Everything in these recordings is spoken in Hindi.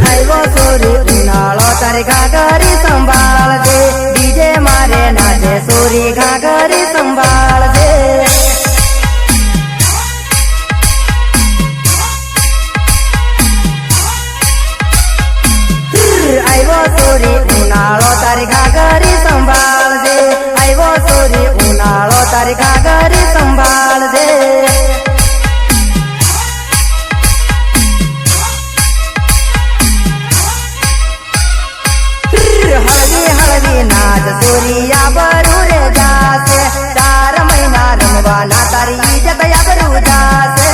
आयो सोरी उनाळो तारी घाघरी संभाळ दे डीजे मारे नाचे सोरी घाघरी संभाळ दे आयो सोरी उनाळो तारी घाघरी संभाळ दे आयो सोरी उनाळो तारी घाघरी संभाळ दे नाच सोरिया बरू रे जासे 4 महीना रमवाना तारी इज्जत या बरू जासे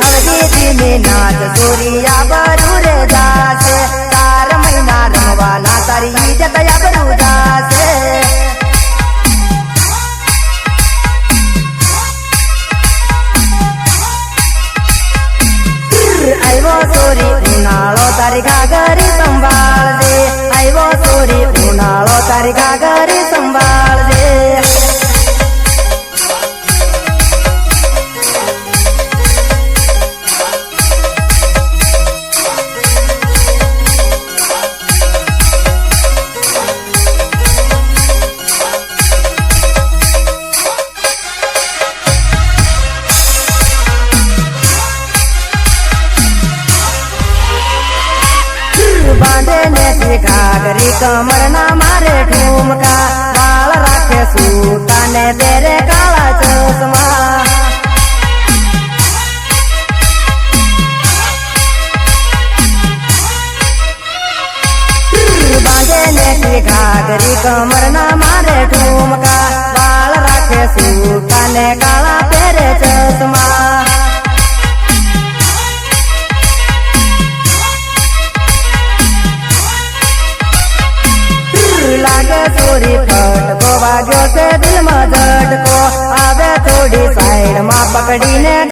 हल्दी दिने नाच सोरिया बरू रे जासे 4 महीना रमवाना तारी इज्जत या बरू जासे आयो सोरी उनाळो तारी घाघरी संभाळ दे आयो सोरी उनाळो तारी घाघरी संभाळ दे बांधे ने घाघरी कमर ना मारे ठुमका बाल राखे सूता ने तेरे काला चश्मा बांधे ने घाघरी कमर ना मारे ठुमका बाल राखे सूता ने काला तेरे चश्मा लागे चोरी फटको वाग्यो से दिल में झटको आवे थोड़ी साइड में पकड़ी ने